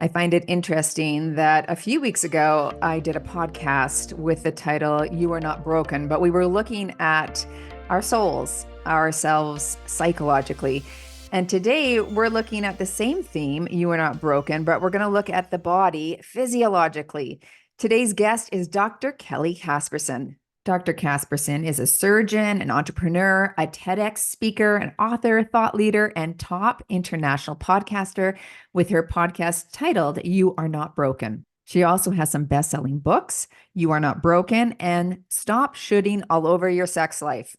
I find it interesting that a few weeks ago, I did a podcast with the title, You Are Not Broken, but we were looking at our souls, ourselves psychologically. And today we're looking at the same theme, You Are Not Broken, but we're going to look at the body physiologically. Today's guest is Dr. Kelly Casperson. Dr. Casperson is a surgeon, an entrepreneur, a TEDx speaker, an author, thought leader, and top international podcaster with her podcast titled You Are Not Broken. She also has some best-selling books, You Are Not Broken, and Stop Shooting All Over Your Sex Life.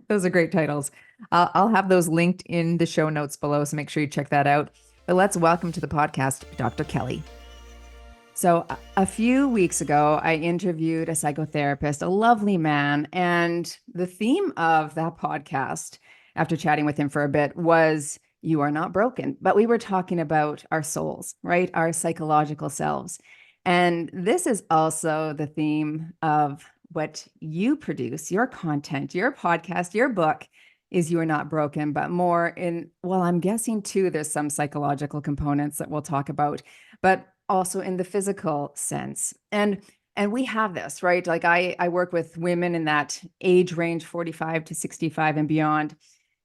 Those are great titles. I'll have those linked in the show notes below, so make sure you check that out. But let's welcome to the podcast, Dr. Kelly. So a few weeks ago, I interviewed a psychotherapist, a lovely man, and the theme of that podcast, after chatting with him for a bit, was You Are Not Broken. But we were talking about our souls, right? Our psychological selves. And this is also the theme of what you produce, your content, your podcast, your book is You Are Not Broken, but more in, well, I'm guessing too, there's some psychological components that we'll talk about, but also in the physical sense. And we have this, right? Like I work with women in that age range, 45 to 65 and beyond.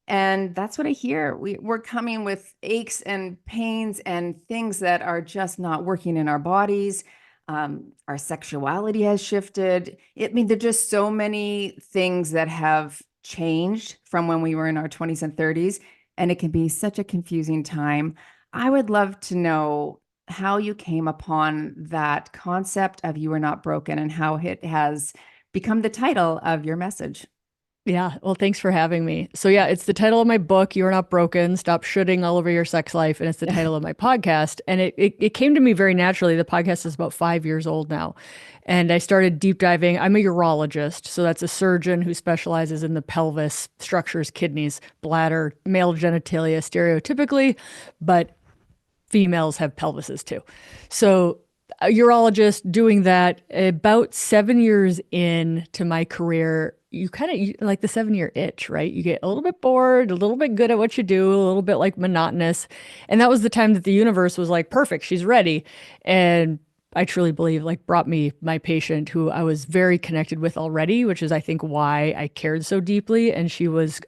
And that's what I hear. We're coming with aches and pains and things that are just not working in our bodies. Our sexuality has shifted. I mean, there are just so many things that have changed from when we were in our 20s and 30s. And it can be such a confusing time. I would love to know how you came upon that concept of You Are Not Broken and how it has become the title of your message. Yeah, well, thanks for having me. So yeah, it's the title of my book, You're Not Broken, Stop Shooting All Over Your Sex Life, and it's the title of my podcast. And it came to me very naturally. The podcast is about 5 years old now. And I started deep diving. I'm a urologist, so that's a surgeon who specializes in the pelvis, structures, kidneys, bladder, male genitalia stereotypically, but females have pelvises too. So a urologist doing that about 7 years into my career, you kind of like the 7 year itch, right? You get a little bit bored, a little bit good at what you do, a little bit like monotonous. And that was the time that the universe was like, perfect, she's ready. And I truly believe like brought me my patient who I was very connected with already, which is I think why I cared so deeply. And she was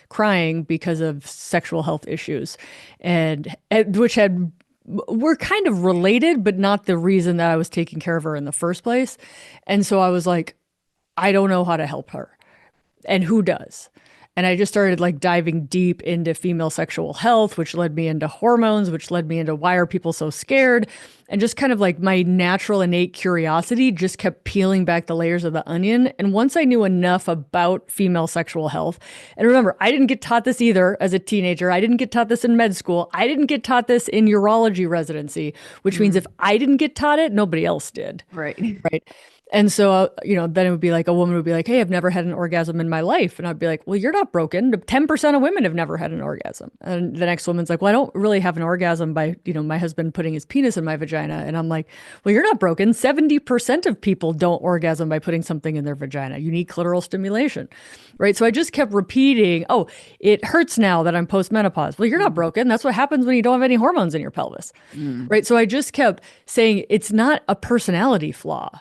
crying because of sexual health issues, and which had were kind of related, but not the reason that I was taking care of her in the first place. And so I was like, I don't know how to help her, and who does? And I just started like diving deep into female sexual health, which led me into hormones, which led me into why are people so scared? And just kind of like my natural innate curiosity just kept peeling back the layers of the onion. And once I knew enough about female sexual health, and remember, I didn't get taught this either as a teenager. I didn't get taught this in med school. I didn't get taught this in urology residency, which means if I didn't get taught it, nobody else did. Right. Right. And so, then it would be like a woman would be like, hey, I've never had an orgasm in my life. And I'd be like, well, you're not broken. 10% of women have never had an orgasm. And the next woman's like, well, I don't really have an orgasm by, my husband putting his penis in my vagina. And I'm like, well, you're not broken. 70% of people don't orgasm by putting something in their vagina. You need clitoral stimulation. Right. So I just kept repeating, oh, it hurts now that I'm postmenopause. Well, you're not broken. That's what happens when you don't have any hormones in your pelvis. Right. So I just kept saying it's not a personality flaw.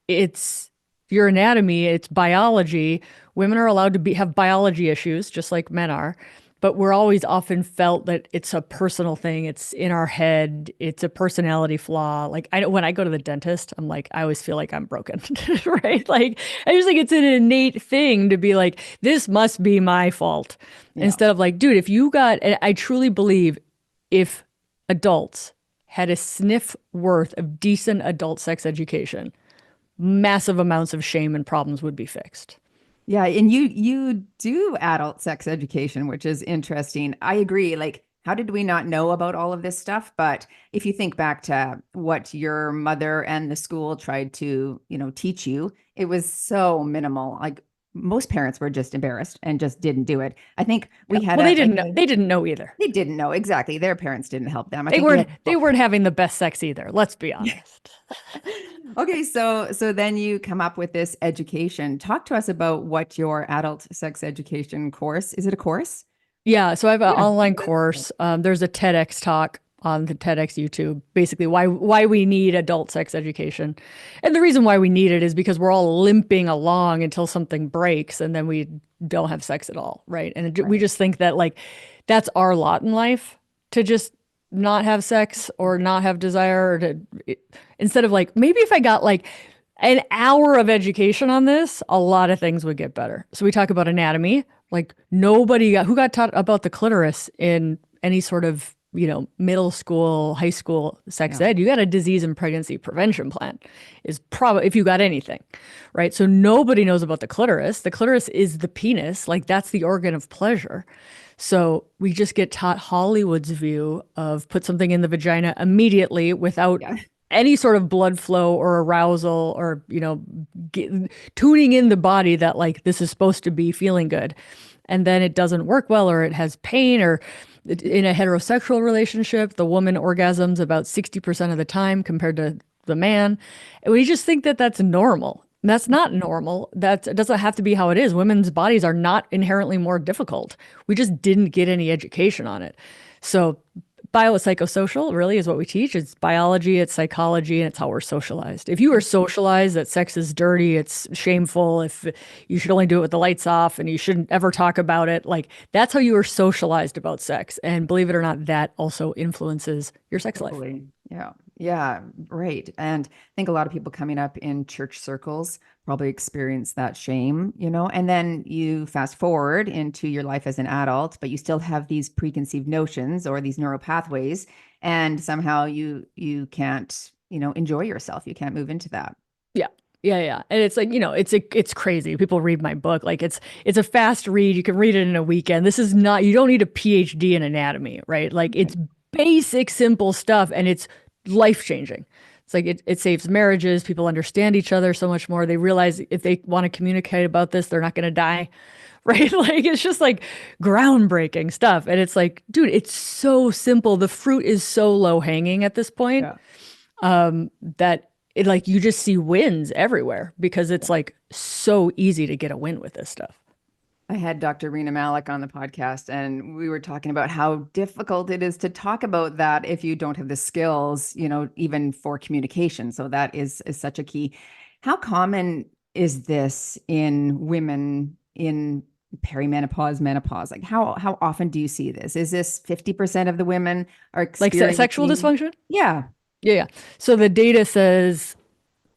It's your anatomy, it's biology. Women are allowed to have biology issues, just like men are. But we're always often felt that it's a personal thing. It's in our head. It's a personality flaw. Like when I go to the dentist, I'm like, I always feel like I'm broken, right? Like I just think it's an innate thing to be like, this must be my fault. Yeah. Instead of like, dude, and I truly believe if adults had a sniff worth of decent adult sex education, massive amounts of shame and problems would be fixed. Yeah, and you do adult sex education, which is interesting. I agree. Like, how did we not know about all of this stuff? But if you think back to what your mother and the school tried to, teach you, it was so minimal. Like most parents were just embarrassed and just didn't do it. I think we had. Well, they didn't know. They didn't know either. They didn't know exactly. Their parents didn't help them. They weren't having the best sex either. Let's be honest. Okay, so then you come up with this education. Talk to us about what your adult sex education course is. It a course? Yeah, so I have an online course. There's a TEDx talk on the TEDx YouTube, basically why we need adult sex education. And the reason why we need it is because we're all limping along until something breaks and then we don't have sex at all, right? And we Right. just think that like that's our lot in life to just not have sex or not have desire or to instead of like maybe if I got like an hour of education on this, a lot of things would get better. So we talk about anatomy. Like who got taught about the clitoris in any sort of, middle school, high school sex Yeah. ed. You got a disease and pregnancy prevention plan is probably if you got anything, right? So nobody knows about the clitoris. The clitoris is the penis, like that's the organ of pleasure. So we just get taught Hollywood's view of put something in the vagina immediately without Yeah. any sort of blood flow or arousal or, get, tuning in the body that like this is supposed to be feeling good. And then it doesn't work well or it has pain or in a heterosexual relationship, the woman orgasms about 60% of the time compared to the man. And we just think that that's normal. That's not normal. That doesn't have to be how it is. Women's bodies are not inherently more difficult. We just didn't get any education on it. So biopsychosocial really is what we teach. It's biology, it's psychology, and it's how we're socialized. If you are socialized that sex is dirty, it's shameful, if you should only do it with the lights off and you shouldn't ever talk about it, like that's how you are socialized about sex. And believe it or not, that also influences your sex life. Totally. Yeah. Yeah. Right. And I think a lot of people coming up in church circles probably experience that shame, and then you fast forward into your life as an adult, but you still have these preconceived notions or these neural pathways, and somehow you can't, enjoy yourself. You can't move into that. Yeah. Yeah, yeah. And it's like, it's crazy. People read my book. Like it's a fast read. You can read it in a weekend. This is not, you don't need a PhD in anatomy, right? Like it's basic, simple stuff and it's life-changing. It's like it saves marriages. People understand each other so much more. They realize if they want to communicate about this, they're not going to die. Right? Like it's just like groundbreaking stuff. And it's like, dude, it's so simple. The fruit is so low hanging at this point Yeah. that it like you just see wins everywhere because it's like so easy to get a win with this stuff. I had Dr. Rena Malik on the podcast, and we were talking about how difficult it is to talk about that if you don't have the skills, even for communication. So that is such a key. How common is this in women in perimenopause, menopause? Like how often do you see this? Is this 50% of the women are Like sexual experiencing? dysfunction? Yeah. Yeah, yeah. So the data says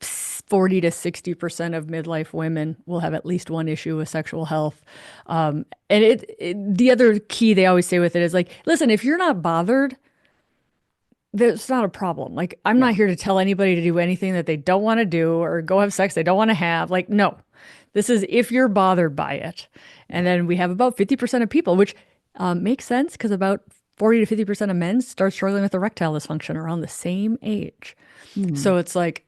40 to 60% of midlife women will have at least one issue with sexual health. And the other key they always say with it is like, listen, if you're not bothered, that's not a problem. Like, I'm Yeah. not here to tell anybody to do anything that they don't want to do or go have sex they don't want to have. Like, no, this is if you're bothered by it. And then we have about 50% of people, which makes sense because about 40 to 50% of men start struggling with erectile dysfunction around the same age. Hmm. So it's like,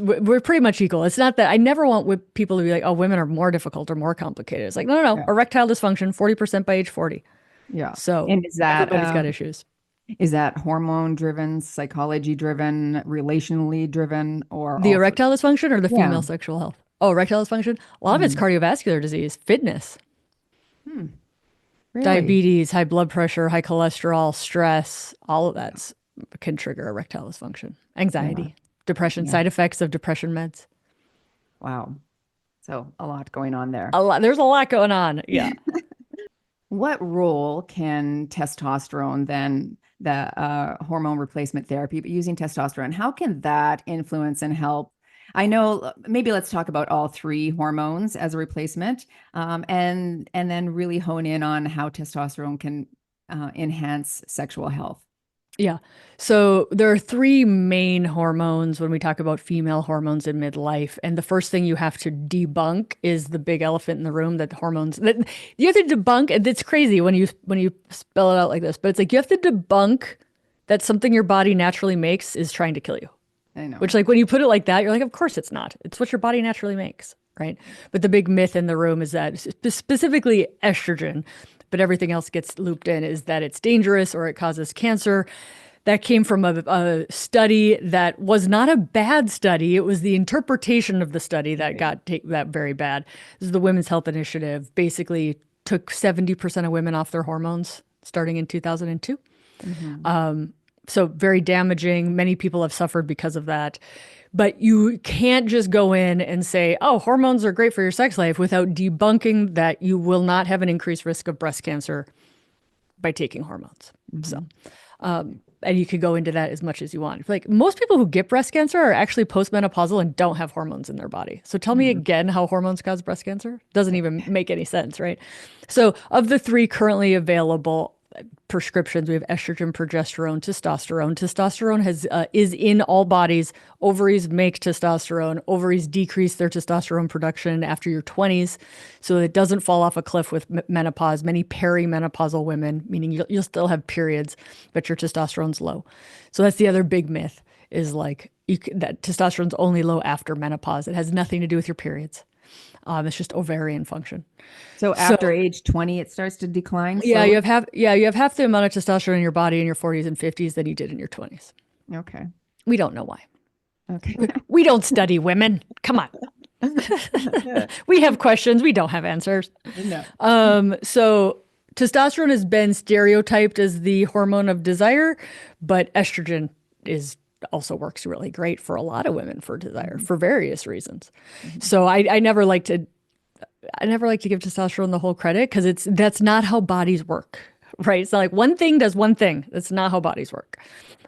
we're pretty much equal. It's not that I never want people to be like, oh, women are more difficult or more complicated. It's like, no, no, no. Yeah. Erectile dysfunction, 40% by age 40. Yeah. So And everybody's got issues. is that hormone driven, psychology driven, relationally driven, or The all three? erectile dysfunction or the Yeah. female sexual health? Oh, erectile dysfunction. A lot of it's Mhm. cardiovascular disease, fitness, Hmm. Really? diabetes, high blood pressure, high cholesterol, stress, all of that can trigger erectile dysfunction, Yeah. anxiety, depression, Yeah. side effects of depression meds. Wow. So a lot going on there. A lot. There's a lot going on. Yeah. What role can testosterone then, the hormone replacement therapy, but using testosterone, how can that influence and help? I know maybe let's talk about all three hormones as a replacement, and then really hone in on how testosterone can enhance sexual health. Yeah. So there are three main hormones when we talk about female hormones in midlife. And the first thing you have to debunk is the big elephant in the room that hormones that you have to debunk. And it's crazy when you spell it out like this, but it's like you have to debunk that something your body naturally makes is trying to kill you. I know. Which like when you put it like that, you're like, of course it's not. It's what your body naturally makes, right? But the big myth in the room is that specifically estrogen, but everything else gets looped in, is that it's dangerous or it causes cancer. That came from a study that was not a bad study. It was the interpretation of the study that Right. got that very bad. This is the Women's Health Initiative. Basically, took 70% of women off their hormones starting in 2002. Mhm. So very damaging. Many people have suffered because of that. But you can't just go in and say, oh, hormones are great for your sex life without debunking that you will not have an increased risk of breast cancer by taking hormones. So, Mm-hmm. and you could go into that as much as you want. Like most people who get breast cancer are actually postmenopausal and don't have hormones in their body. So tell me again how hormones cause breast cancer? Doesn't even make any sense, right? So of the three currently available prescriptions, we have estrogen, progesterone, testosterone. Testosterone is in all bodies. Ovaries make testosterone. Ovaries decrease their testosterone production after your 20s, so it doesn't fall off a cliff with menopause. Many perimenopausal women, meaning you'll still have periods, but your testosterone's low. So that's the other big myth is like that testosterone's only low after menopause. It has nothing to do with your periods. It's just ovarian function. So So after age 20, it starts to decline yeah, slowly. you have half the amount of testosterone in your body in your 40s and 50s than you did in your 20s. Okay. We don't know why. Okay. We don't study women. Come on. We have questions. We don't have answers. No. So testosterone has been stereotyped as the hormone of desire, but estrogen is also works really great for a lot of women for desire for various reasons. So I never like to give testosterone the whole credit because that's not how bodies work, right? It's not like one thing does one thing. That's not how bodies work.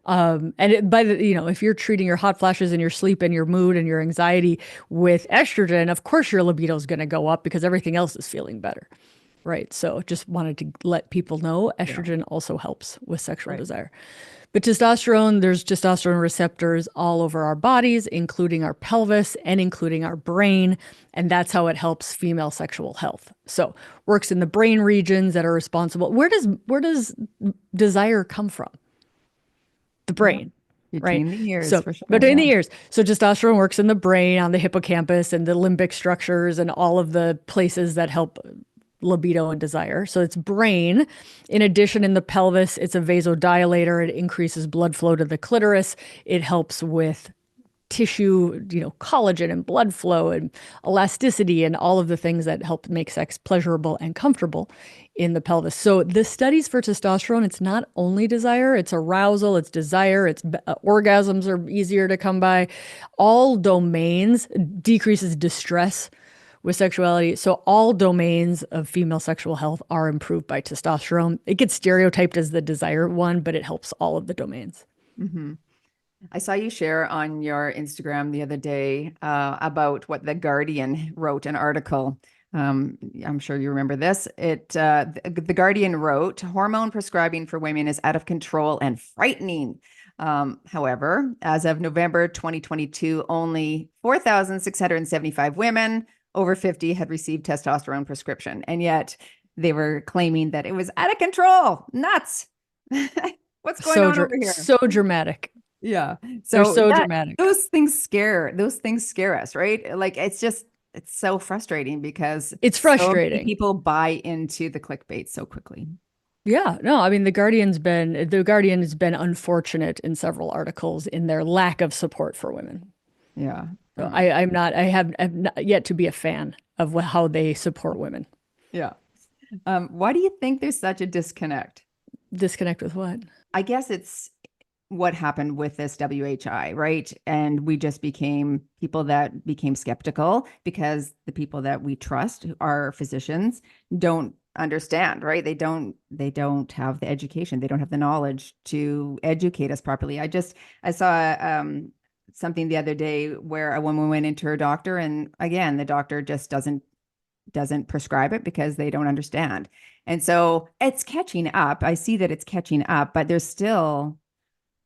If you're treating your hot flashes and your sleep and your mood and your anxiety with estrogen, of course your libido is going to go up because everything else is feeling better, right? So just wanted to let people know Yeah. estrogen also helps with sexual Right. desire. But testosterone, there's testosterone receptors all over our bodies, including our pelvis and including our brain. And that's how it helps female sexual health. So works in the brain regions that are responsible. Where does desire come from? The Yeah. brain, right? Between the ears, So for sure. between Yeah. the ears. So testosterone works in the brain, on the hippocampus and the limbic structures and all of the places that help libido and desire. So it's brain. In addition, in the pelvis, it's a vasodilator. It increases blood flow to the clitoris. It helps with tissue, collagen and blood flow and elasticity and all of the things that help make sex pleasurable and comfortable in the pelvis. So the studies for testosterone, it's not only desire, it's arousal, it's desire, it's orgasms are easier to come by. All domains decreases distress with sexuality. So all domains of female sexual health are improved by testosterone. It gets stereotyped as the desire one, but it helps all of the domains. Mm-hmm. I saw you share on your Instagram the other day about what The Guardian wrote, an article. I'm sure you remember this. The Guardian wrote, hormone prescribing for women is out of control and frightening. However, as of November 2022, only 4,675 women over 50 had received testosterone prescription. And yet they were claiming that it was out of control. Nuts. What's going on over here? So dramatic. Yeah. They're So so dramatic. those things scare us, right? Like it's so frustrating because It's so many frustrating. people buy into the clickbait so quickly. Yeah, no, I mean the Guardian has been unfortunate in several articles in their lack of support for women. Yeah. So I'm not yet to be a fan of how they support women. Yeah. Why do you think there's such a disconnect? Disconnect with what? I guess it's what happened with this WHI, right? And we just became people that became skeptical because the people that we trust, our physicians, don't understand, right? They don't have the education. They don't have the knowledge to educate us properly. I saw something the other day where a woman went into her doctor, and again, the doctor just doesn't prescribe it because they don't understand. And so it's catching up. I see that it's catching up, but there's still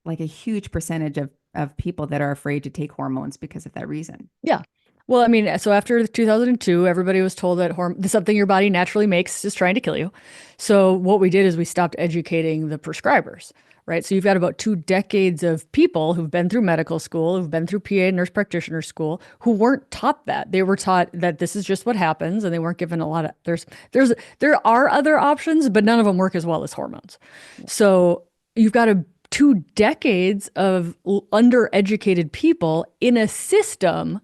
like a huge percentage of people that are afraid to take hormones because of that reason. Yeah. Well, I mean, so after 2002, everybody was told that something your body naturally makes is trying to kill you. So what we did is we stopped educating the prescribers, right? So you've got about 2 decades of people who've been through medical school, who've been through PA nurse practitioner school, who weren't taught that. They were taught that this is just what happens, and they weren't given a lot of there are other options, but none of them work as well as hormones. So you've got 2 decades of undereducated people in a system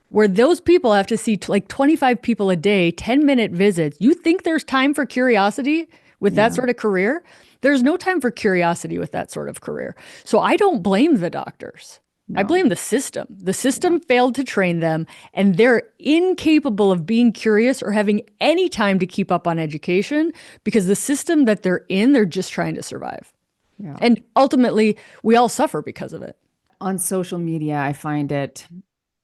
where those people have to see like 25 people a day, 10-minute visits. You think there's time for curiosity with that Yeah. sort of career? There's no time for curiosity with that sort of career. So I don't blame the doctors. I No. blame the system. The Yeah. system failed to train them, and they're incapable of being curious or having any time to keep up on education because the system that they're in, they're just trying to survive. Yeah. And ultimately, we all suffer because of it. On social media, I find it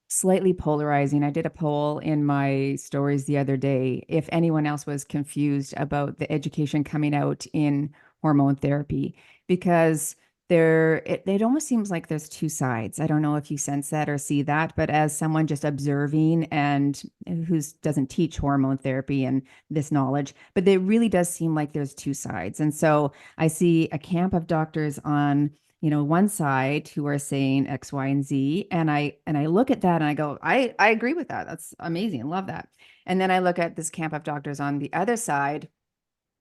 slightly polarizing. I did a poll in my stories the other day if anyone else was confused about the education coming out in hormone therapy, because it almost seems like there's two sides. I don't know if you sense that or see that, but as someone just observing and who doesn't teach hormone therapy and this knowledge, but it really does seem like there's two sides. And so I see a camp of doctors on one side who are saying X, Y, and Z. And I look at that and I go, I agree with that. That's amazing. Love that. And then I look at this camp of doctors on the other side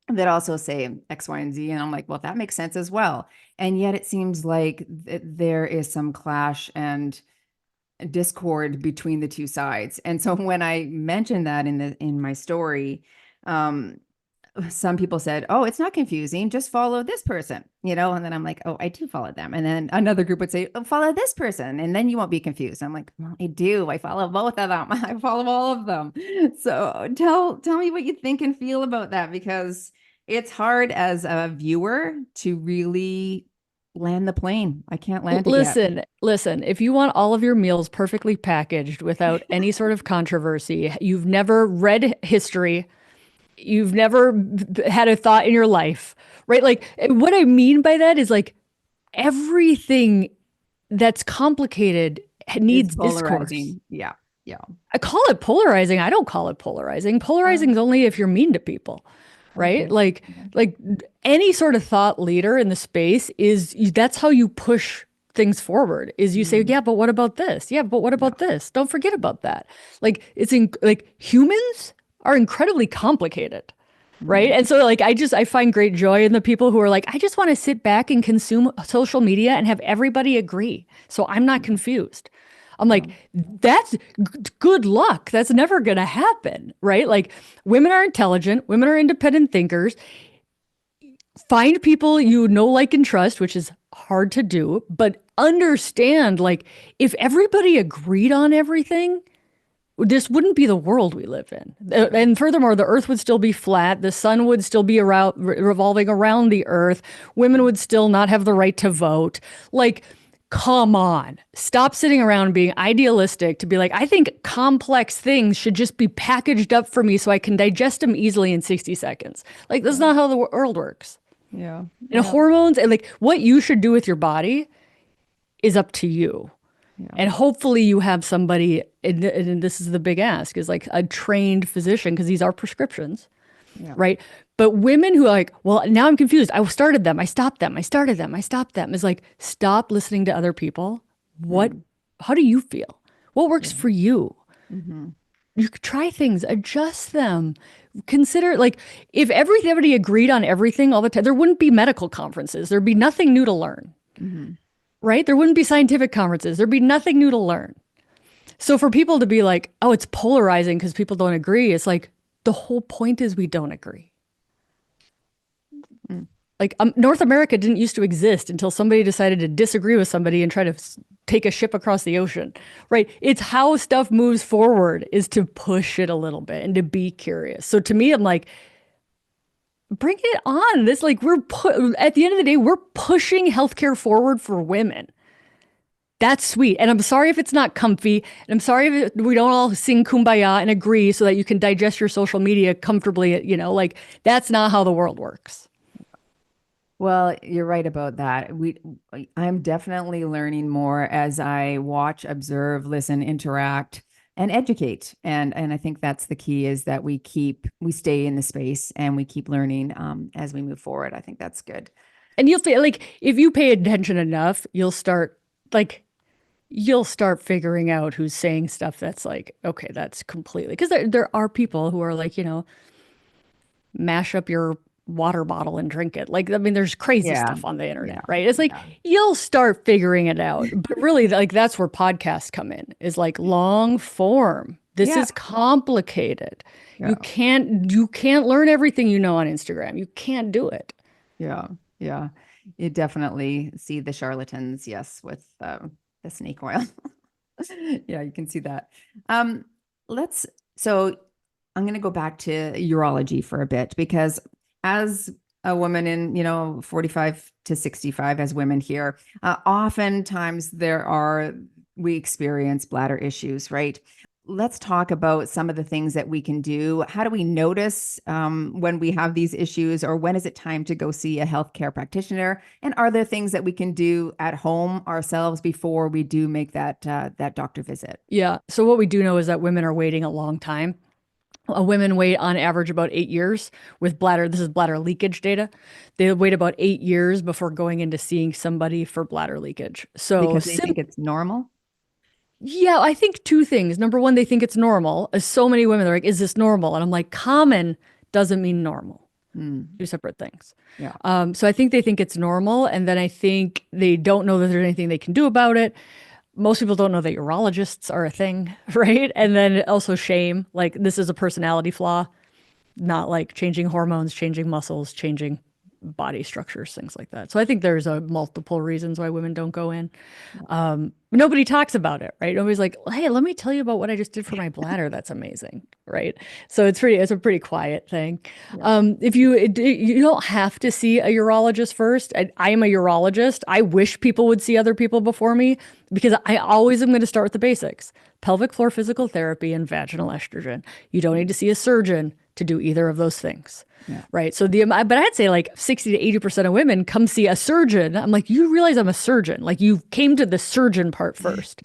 that also say X, Y, and Z. And I'm like, well, that makes sense as well. And yet it seems like there is some clash and discord between the two sides. And so when I mentioned that in my story, um, some people said, "Oh, it's not confusing. Just follow this person," and then I'm like, "Oh, I do follow them." And then another group would say, "Oh, follow this person, and then you won't be confused." I'm like, "Well, I do. I follow both of them. I follow all of them." So tell me what you think and feel about that, because it's hard as a viewer to really land the plane. I can't land it yet. Listen, if you want all of your meals perfectly packaged without any sort of controversy, you've never read history, you've never had a thought in your life, right? Like, what I mean by that is like everything that's complicated It's needs discourse. polarizing. Yeah. Yeah. I call it polarizing. I don't call it polarizing. Polarizing is only if you're mean to people, right? Okay. Like any sort of thought leader in the space that's how you push things forward is you say, Mhm. yeah, but what about this? Yeah, but what Yeah. about this? Don't forget about that. Like like humans are incredibly complicated. Right. Mhm. And so like I find great joy in the people who are like, I just want to sit back and consume social media and have everybody agree. So I'm not confused. I'm Yeah. like, that's good luck. That's never going to happen. Right. Like women are intelligent, women are independent thinkers. Find people you know, like, and trust, which is hard to do, but understand like if everybody agreed on everything, this wouldn't be the world we live in. And furthermore, the earth would still be flat. The sun would still be around, revolving around the earth. Women would still not have the right to vote. Like, come on. Stop sitting around being idealistic to be like, I think complex things should just be packaged up for me so I can digest them easily in 60 seconds. Like, that's Yeah. not how the world works. Yeah. And Yeah. hormones and like what you should do with your body is up to you. Yeah. And hopefully you have somebody, and this is the big ask, is like a trained physician, because these are prescriptions, Yeah. right? But women who are like, well, now I'm confused. I started them. I stopped them. I started them. I stopped them. Is like, stop listening to other people. What, Mm. how do you feel? What works Yeah. for you? Mm-hmm. You could try things, adjust them. Consider like if everybody agreed on everything all the time, there wouldn't be medical conferences. There'd be nothing new to learn, Mm-hmm. right? There wouldn't be scientific conferences. There'd be nothing new to learn. So for people to be like, oh, it's polarizing because people don't agree, it's like the whole point is we don't agree. Mm. Like North America didn't used to exist until somebody decided to disagree with somebody and try to take a ship across the ocean, right? It's how stuff moves forward is to push it a little bit and to be curious. So to me, I'm like, bring it on. This like at the end of the day, we're pushing healthcare forward for women. That's sweet. And I'm sorry if it's not comfy. And I'm sorry if we don't all sing kumbaya and agree so that you can digest your social media comfortably. Like that's not how the world works. Well, you're right about that. I'm definitely learning more as I watch, observe, listen, interact, and educate. And I think that's the key, is that we stay in the space and we keep learning as we move forward. I think that's good. And you'll feel like if you pay attention enough, like, you'll start figuring out who's saying stuff that's like, okay, that's completely, because there are people who are like, mash up your water bottle and drink it. Like, I mean, there's crazy Yeah. stuff on the Yeah. internet, right? It's like Yeah. you'll start figuring it out. But really, like that's where podcasts come in, is like long form. This Yeah. is complicated. Yeah. You can't learn everything you know on Instagram. You can't do it. Yeah. Yeah. You definitely see the charlatans, yes, with the snake oil. Yeah, you can see that. Um, let's, so I'm going to go back to urology for a bit because as a woman in, 45 to 65, as women here, oftentimes we experience bladder issues, right? Let's talk about some of the things that we can do. How do we notice when we have these issues, or when is it time to go see a healthcare practitioner? And are there things that we can do at home ourselves before we do make that doctor visit? Yeah. So what we do know is that women are waiting a long time. Women wait on average about 8 years with bladder. This is bladder leakage data. They wait about 8 years before going into seeing somebody for bladder leakage. So Because they think it's normal. yeah, I think two things. Number one, they think it's normal. As so many women are like, is this normal? And I'm like, common doesn't mean normal. Mm, Two separate things. yeah, So I think they think it's normal. And then I think they don't know that there's anything they can do about it. Most people don't know that urologists are a thing, right? And then also shame, like this is a personality flaw, not like changing hormones, changing muscles, changing body structures, things like that. So I think there's a multiple reasons why women don't go in. Nobody talks about it, right? Nobody's like, hey, let me tell you about what I just did for my bladder. That's amazing, right? So it's a pretty quiet thing. yeah, If you don't have to see a urologist first. I am a urologist. I wish people would see other people before me because I always am going to start with the basics: pelvic floor physical therapy and vaginal estrogen. You don't need to see a surgeon to do either of those things. yeah. Right. So but I'd say like 60 to 80% of women come see a surgeon. I'm like, you realize I'm a surgeon. Like you came to the surgeon part first.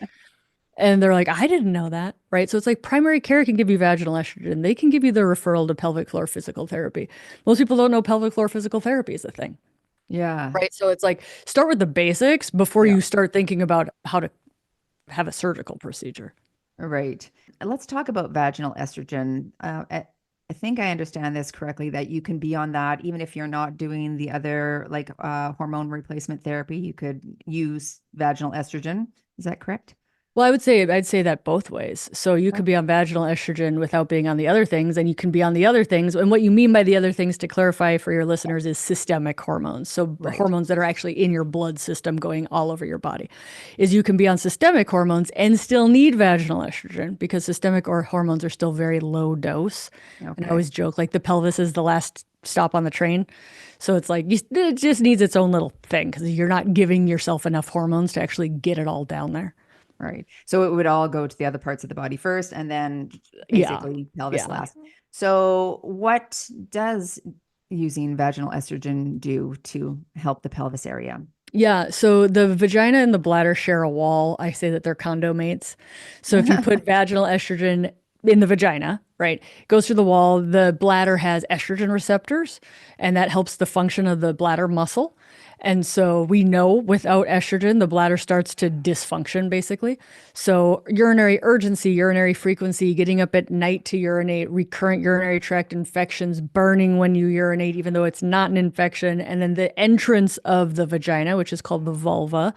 And they're like, I didn't know that. Right. So it's like primary care can give you vaginal estrogen. They can give you the referral to pelvic floor physical therapy. Most people don't know pelvic floor physical therapy is a thing. Yeah, Right. So it's like start with the basics before yeah. you start thinking about how to have a surgical procedure. Right. Let's talk about vaginal estrogen. I think I understand this correctly that you can be on that even if you're not doing the other like hormone replacement therapy. You could use vaginal estrogen. Is that correct? Well, I'd say that both ways. So you could be on vaginal estrogen without being on the other things, and you can be on the other things. And what you mean by the other things, to clarify for your listeners, is systemic hormones. So Right. hormones that are actually in your blood system going all over your body. Is you can be on systemic hormones and still need vaginal estrogen because systemic or hormones are still very low dose. And I Okay. always joke like the pelvis is the last stop on the train. So it's like it just needs its own little thing because you're not giving yourself enough hormones to actually get it all down there. Right. So it would all go to the other parts of the body first and then Yeah. basically pelvis Yeah. last. So what does using vaginal estrogen do to help the pelvis area? Yeah, so the vagina and the bladder share a wall. I say that they're condo mates. So if you put vaginal estrogen in the vagina, right, it goes through the wall, the bladder has estrogen receptors, and that helps the function of the bladder muscle. And so we know without estrogen, the bladder starts to dysfunction basically. So urinary urgency, urinary frequency, getting up at night to urinate, recurrent urinary tract infections, burning when you urinate, even though it's not an infection. And then the entrance of the vagina, which is called the vulva,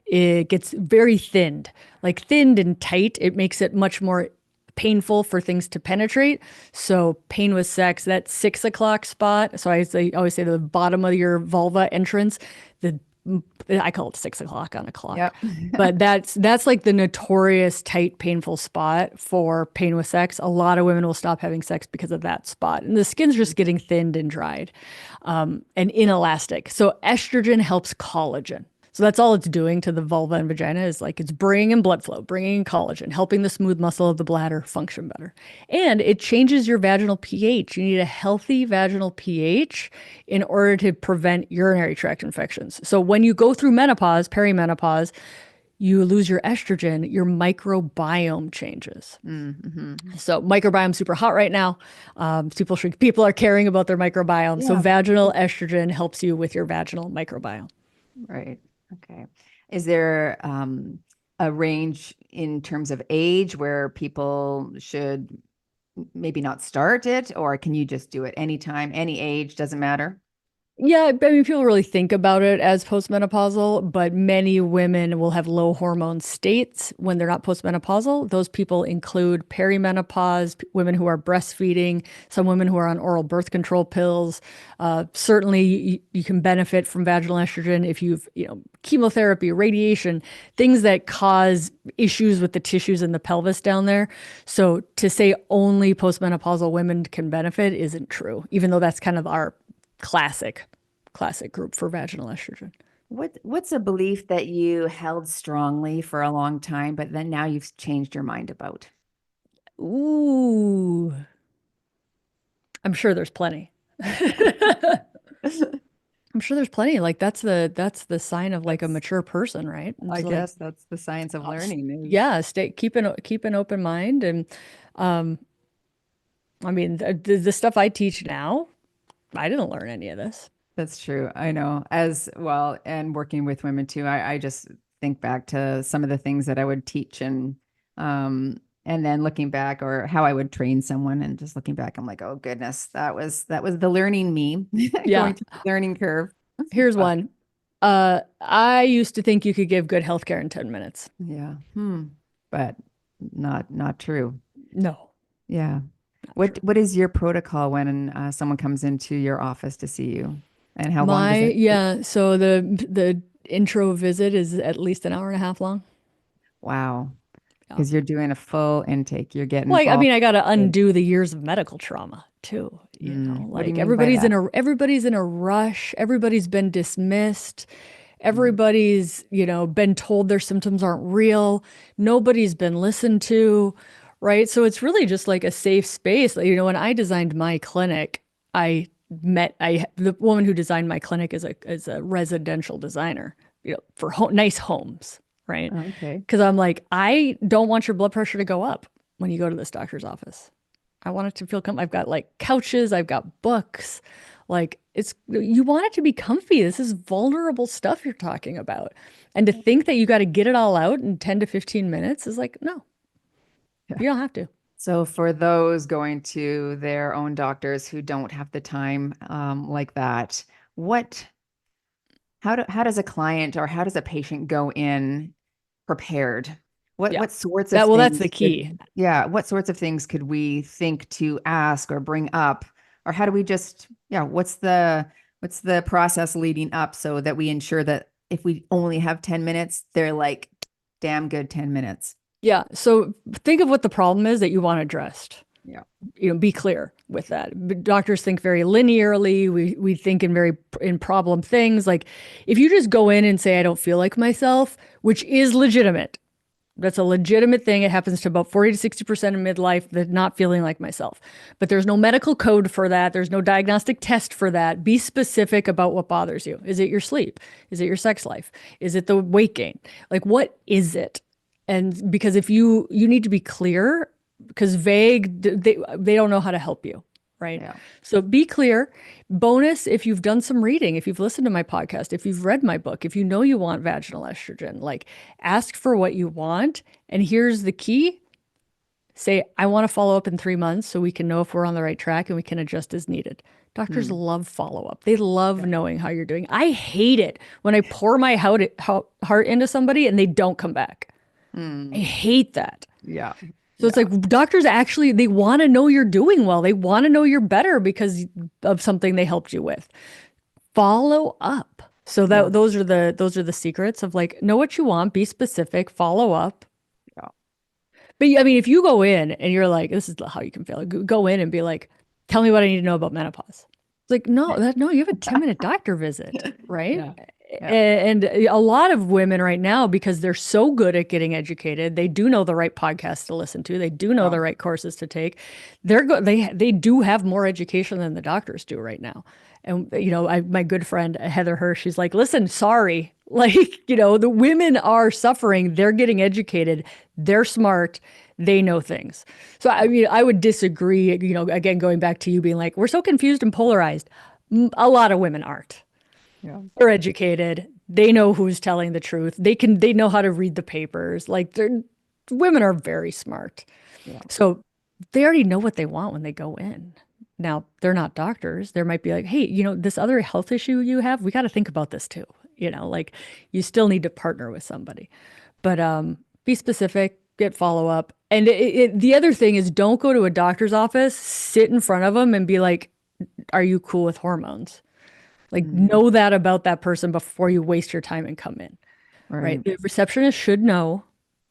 it gets very thinned, like thinned and tight. It makes it much more painful for things to penetrate. So pain with sex, that 6 o'clock spot. So always say the bottom of your vulva entrance, the I call it 6 o'clock on a clock. Yep. But that's like the notorious tight, painful spot for pain with sex. A lot of women will stop having sex because of that spot. And the skin's just getting thinned and dried and inelastic. So estrogen helps collagen. So that's all it's doing to the vulva and vagina is like it's bringing in blood flow, bringing in collagen, helping the smooth muscle of the bladder function better. And it changes your vaginal pH. You need a healthy vaginal pH in order to prevent urinary tract infections. So when you go through menopause, perimenopause, you lose your estrogen, your microbiome changes. Mm-hmm. So microbiome super hot right now. People are caring about their microbiome. So Yeah. vaginal estrogen helps you with your vaginal microbiome. Right. Okay. Is there a range in terms of age where people should maybe not start it, or can you just do it anytime, any age, doesn't matter? Yeah, I mean, people really think about it as postmenopausal, but many women will have low hormone states when they're not postmenopausal. Those people include perimenopause, women who are breastfeeding, some women who are on oral birth control pills. Certainly, you can benefit from vaginal estrogen if you've, chemotherapy, radiation, things that cause issues with the tissues in the pelvis down there. So to say only postmenopausal women can benefit isn't true, even though that's kind of our classic group for vaginal estrogen. What's a belief that you held strongly for a long time, but then now you've changed your mind about? Ooh, I'm sure there's plenty. I'm sure there's plenty. Like that's the sign of like a mature person, right? I It's like, guess that's the science of learning is yeah, keep an open mind. And um, I mean, the stuff I teach now, I didn't learn any of this. that's true. I know as well. And working with women too, I just think back to some of the things that I would teach and then looking back or how I would train someone and just looking back, I'm like, oh goodness, that was the learning me Yeah. going through the learning curve. Here's But one. I used to think you could give good healthcare in 10 minutes. yeah. But not true. No, Yeah. not What true. what is your protocol when someone comes into your office to see you? And how long does My, that take? yeah, so the intro visit is at least an hour and a half long. Wow. Yeah. Because you're doing a full intake. You're getting Well, I all mean, I got to good. undo the years of medical trauma too, What do you like mean by that? everybody's in a rush. Everybody's been dismissed. Mm, Everybody's, been told their symptoms aren't real. Nobody's been listened to, right? So it's really just like a safe space. Like, when I designed my clinic, I the woman who designed my clinic is a residential designer, for nice homes, right? okay. Because I'm like, I don't want your blood pressure to go up when you go to this doctor's office. I want it to feel I've got like couches, I've got books. Like you want it to be comfy. This is vulnerable stuff you're talking about. And to think that you got to get it all out in 10 to 15 minutes is like, no, Yeah. you don't have to. So for those going to their own doctors who don't have the time like that, what how does a client or how does a patient go in prepared? What Yeah. what sorts of That's the things could key. yeah, what sorts of things could we think to ask or bring up? Or how do we just yeah, what's the process leading up so that we ensure that if we only have 10 minutes, they're like damn good 10 minutes. Yeah. So think of what the problem is that you want addressed. Yeah. Be clear with that. Doctors think very linearly. We think in problem things. Like if you just go in and say I don't feel like myself, which is legitimate. That's a legitimate thing. It happens to about 40 to 60% of midlife, that not feeling like myself. But there's no medical code for that. There's no diagnostic test for that. Be specific about what bothers you. Is it your sleep? Is it your sex life? Is it the weight gain? Like what is it? And because if you need to be clear, because vague, they don't know how to help you, right? Yeah. So be clear. Bonus, if you've done some reading, if you've listened to my podcast, if you've read my book, if you know you want vaginal estrogen, like ask for what you want. And here's the key: say, I want to follow up in 3 months so we can know if we're on the right track and we can adjust as needed. Doctors Hmm. love follow up. They love Yeah. knowing how you're doing. I hate it when I pour my heart into somebody and they don't come back. I Hmm. hate that. Yeah. So it's Yeah. like doctors actually, they want to know you're doing well. They want to know you're better because of something they helped you with. Follow up. So Yeah. those are the secrets of like, know what you want, be specific, follow up. Yeah. But I mean, if you go in and you're like, this is how you can fail. Go in and be like, tell me what I need to know about menopause. It's like, no, you have a 10-minute doctor visit, right? Yeah. Yeah. And a lot of women right now, because they're so good at getting educated, they do know the right podcasts to listen to, they do know Yeah. the right courses to take. They do have more education than the doctors do right now. And my good friend Heather Hirsch, she's like, listen, sorry, like the women are suffering. They're getting educated. They're smart. They know things. So I mean, I would disagree. Again, going back to you being like, we're so confused and polarized. A lot of women aren't. Yeah. They're educated. They know who's telling the truth. They know how to read the papers. Like women are very smart. Yeah. So they already know what they want when they go in. Now, they're not doctors. There might be like, hey, this other health issue you have, we got to think about this too. Like you still need to partner with somebody. But be specific, get follow up. And the other thing is don't go to a doctor's office, sit in front of them and be like, are you cool with hormones? Like Mm, know that about that person before you waste your time and come in, right? right. The receptionist should know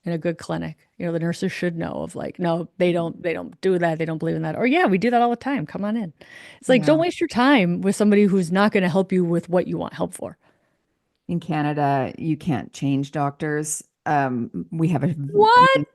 in a good clinic. The nurses should know of like, no, they don't do that. They don't believe in that. Or yeah, we do that all the time. Come on in. It's like, don't Yeah. waste your time with somebody who's not going to help you with what you want help for. In Canada, you can't change doctors. We have What?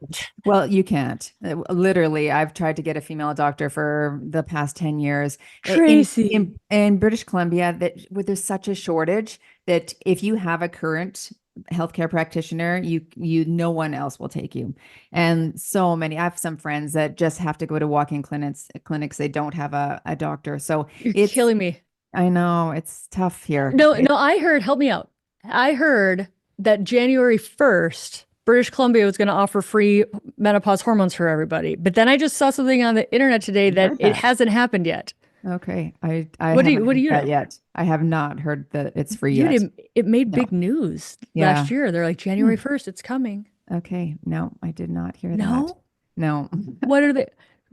well, you can't. Literally, I've tried to get a female doctor for the past 10 years. Tracy. In British Columbia, that where there's such a shortage that if you have a current healthcare practitioner, you no one else will take you. And so many, I have some friends that just have to go to walk-in clinics. They don't have a doctor. So You're it's killing me. I know it's tough here. No, no, I heard, help me out. I heard that January 1st, British Columbia was going to offer free menopause hormones for everybody. But then I just saw something on the internet today I that heard it that. hasn't happened yet. Okay. I What do you haven't what do heard you that know? yet. I have not heard that it's free Dude, yet. it made No. big news Yeah. last year. They're like Hmm. January 1st, it's coming. Okay. No, I did not hear that. No? No. What are they?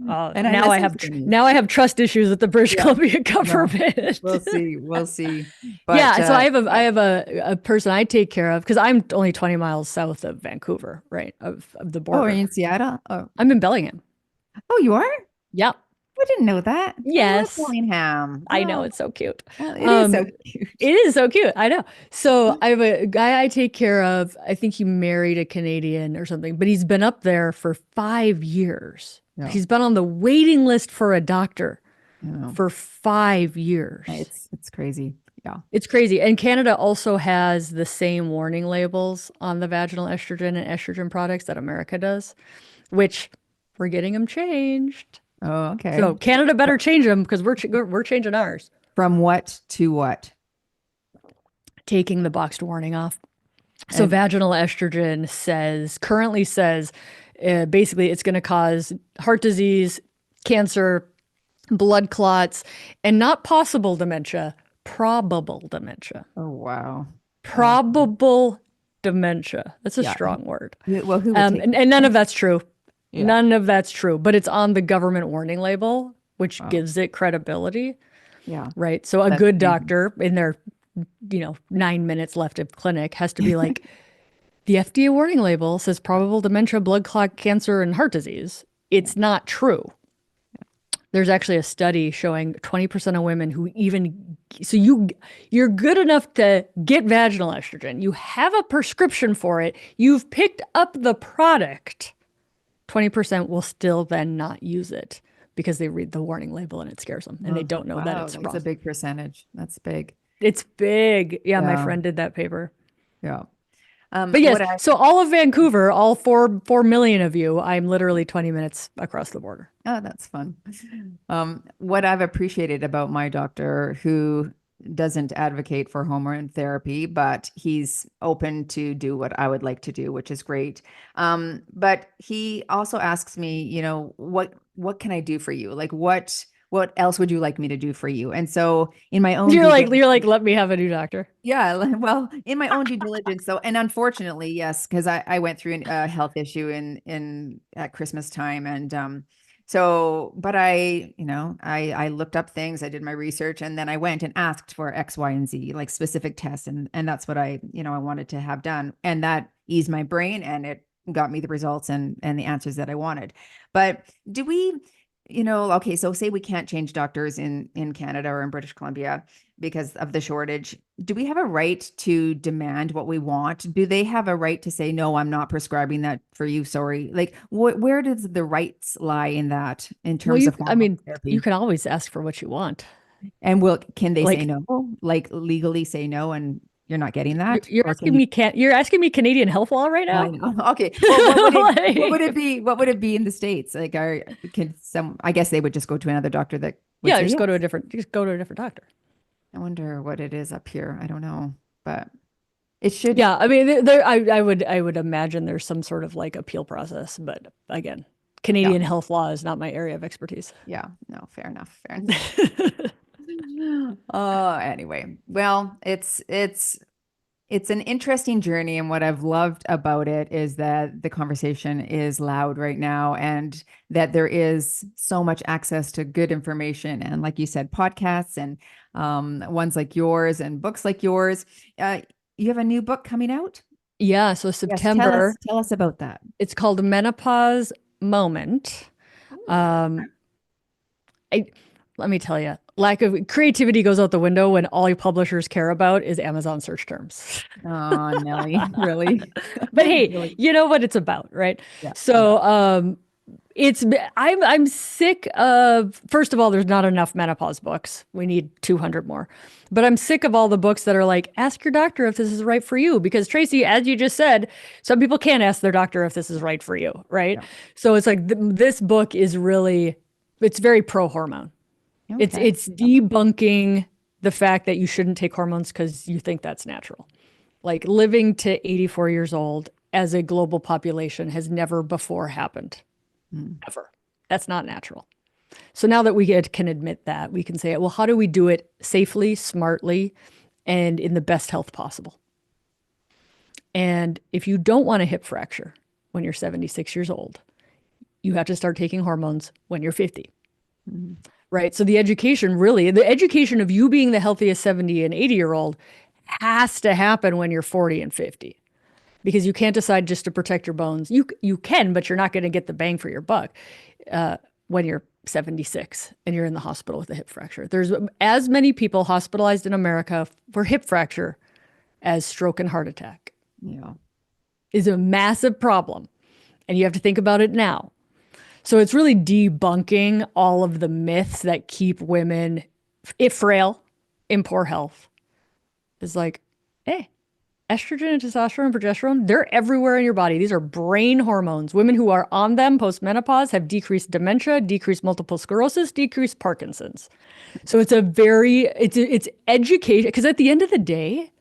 And I Now I listened have to the news. now I have trust issues with the British Yeah. Columbia No. government. We'll see. We'll see. But Yeah, so I yeah. have a person I take care of because I'm only 20 miles south of Vancouver, right? Of the Oh, are you border. in Seattle? Oh, I'm in Bellingham. oh, you are? Yep. I didn't know that. I love Yes. Bellingham. I know Oh, it's so cute. well, it is Um, so cute. it is so cute. I know. So I have a guy I take care of. I think he married a Canadian or something, but he's been up there for 5 years. Yeah. He's been on the waiting list for a doctor You know, for 5 years. it's crazy. Yeah. It's crazy. And Canada also has the same warning labels on the vaginal estrogen and estrogen products that America does, which we're getting them changed. Oh, okay. So Canada better change them because we're changing ours. From what to what? Taking the boxed warning off. So And vaginal estrogen currently says, basically it's going to cause heart disease, cancer, blood clots, and not possible dementia, probable dementia. oh, wow. Wow. Probable dementia. That's a Yeah. strong word. Well, who would take And none of that's true. Yeah. None of that's true, but it's on the government warning label, which Wow. gives it credibility, Yeah. right? So a That's good amazing. doctor in their, 9 minutes left of clinic has to be like, the FDA warning label says probable dementia, blood clot, cancer, and heart disease. Yeah. It's not true. There's actually a study showing 20% of women who you're good enough to get vaginal estrogen. You have a prescription for it. You've picked up the product. 20% will still then not use it because they read the warning label and it scares them and they Oh, don't know that wow. it's That's a wrong. big percentage. That's big. It's big. Yeah, my Yeah. friend did that paper. Yeah. But yes, What I so all of Vancouver, all 4 million of you, I'm literally 20 minutes across the border. Oh, that's fun. What I've appreciated about my doctor, who doesn't advocate for hormone therapy, but he's open to do what I would like to do, which is great. But he also asks me, what can I do for you? Like what else would you like me to do for you? And so in my own You're like, let me have a new doctor. yeah, well, in my own due diligence, so and unfortunately, yes, because I went through a health issue in at Christmas time, and so but I looked up things, I did my research, and then I went and asked for X, Y, and Z, like specific tests, and that's what I wanted to have done, and that eased my brain, and it got me the results and the answers that I wanted. But do we, okay, so say we can't change doctors in Canada or in British Columbia because of the shortage, do we have a right to demand what we want? Do they have a right to say, no, I'm not prescribing that for you? Sorry. Like, where does the rights lie in that in Well, terms of I hormone mean, you therapy? can always ask for what you want. And can they say Like no? Like legally say no and you're not getting that? Or can you? you're asking me Canadian health law right I now? know. Okay. Well, what would it Like, be? What would it be in the States? Like, I guess they would just go to another doctor that would yeah, say yes. just go to a different doctor. I wonder what it is up here. I don't know, but it should. Yeah, I mean, I would imagine there's some sort of like appeal process, but again, Canadian health law is not my area of expertise. Yeah. No, fair enough. Fair enough. Anyway, well, it's an interesting journey, and what I've loved about it is that the conversation is loud right now, and that there is so much access to good information, and like you said, podcasts and ones like yours and books like yours. You have a new book coming out? Yeah, so Yes, September. tell us about that. It's called Menopause Moment. Um, I let me tell you, lack of creativity goes out the window when all your publishers care about is Amazon search terms. Oh, Nelly, really? But hey, Really? you know what it's about, right? Yeah. So, I'm sick of, first of all, there's not enough menopause books. We need 200 more. But I'm sick of all the books that are like, ask your doctor if this is right for you. Because Tracy, as you just said, some people can't ask their doctor if this is right for you, right? Yeah. So it's like this book is really, it's very pro hormone. Okay. It's debunking the fact that you shouldn't take hormones because you think that's natural. Like living to 84 years old as a global population has never before happened, ever. That's not natural. So now that can admit that, we can say, well, how do we do it safely, smartly, and in the best health possible? And if you don't want a hip fracture when you're 76 years old, you have to start taking hormones when you're 50. Right. So the education of you being the healthiest 70 and 80-year-old has to happen when you're 40 and 50, because you can't decide just to protect your bones. You can, but you're not going to get the bang for your buck when you're 76 and you're in the hospital with a hip fracture. There's as many people hospitalized in America for hip fracture as stroke and heart attack. Yeah. Is a massive problem. And you have to think about it now. So it's really debunking all of the myths that keep women, if frail, in poor health. It's like, hey, estrogen and testosterone and progesterone, they're everywhere in your body. These are brain hormones. Women who are on them post-menopause have decreased dementia, decreased multiple sclerosis, decreased Parkinson's. So it's it's education. Because at the end of the day,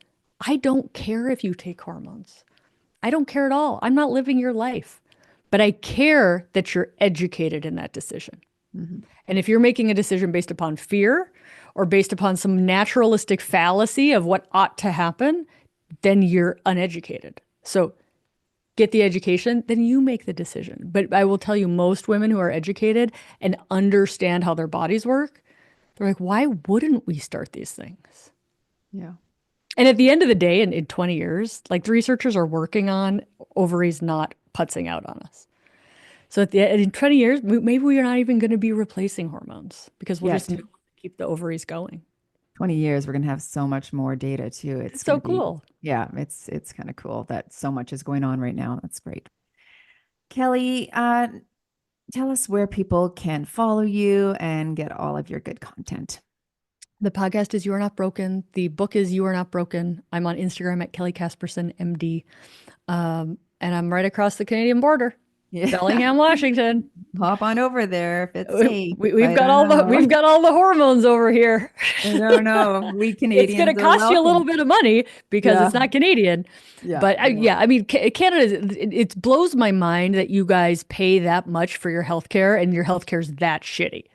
I don't care if you take hormones. I don't care at all. I'm not living your life. But I care that you're educated in that decision. And if you're making a decision based upon fear or based upon some naturalistic fallacy of what ought to happen, then you're uneducated. So get the education, then you make the decision. But I will tell you, most women who are educated and understand how their bodies work, they're like, why wouldn't we start these things? Yeah. And at the end of the day, in 20 years, like the researchers are working on ovaries not putzing out on us. So in 20 years, maybe we are not even going to be replacing hormones because we'll just keep the ovaries going. 20 years, we're going to have so much more data too. It's so cool. Yeah, it's kind of cool that so much is going on right now. That's great. Kelly, tell us where people can follow you and get all of your good content. The podcast is You Are Not Broken. The book is You Are Not Broken. I'm on Instagram at Kelly Casperson, MD. And I'm right across the Canadian border. Yeah. Bellingham, Washington. Hop on over there if it's safe. We've got all the hormones over here. I don't know. We Canadians. It's going to cost you a little bit of money because it's not Canadian. Yeah. But I mean, Canada, it blows my mind that you guys pay that much for your healthcare and your healthcare is that shitty.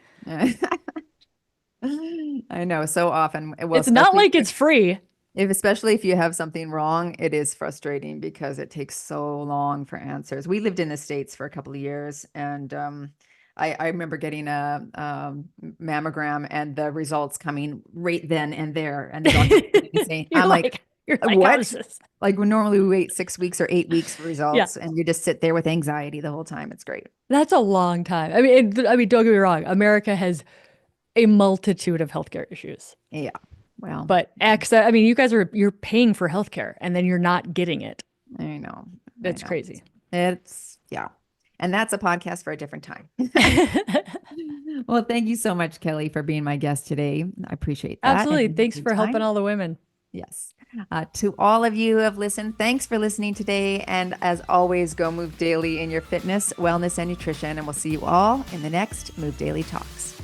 I know, so often. Well, it's not like it's free. Especially if you have something wrong, it is frustrating because it takes so long for answers. We lived in the States for a couple of years, and I remember getting a mammogram and the results coming right then and there. And the doctor saying, I'm like, what? Like normally we wait 6 weeks or 8 weeks for results, and you just sit there with anxiety the whole time. It's great. That's a long time. I mean, don't get me wrong. America has a multitude of healthcare issues. Yeah. Well, but I mean, you're paying for healthcare and then you're not getting it. I know. That's crazy. It's and that's a podcast for a different time. Well, thank you so much, Kelly, for being my guest today. I appreciate that. Absolutely. Thanks for helping all the women. Yes. To all of you who have listened, thanks for listening today. And as always, go move daily in your fitness, wellness, and nutrition. And we'll see you all in the next Move Daily Talks.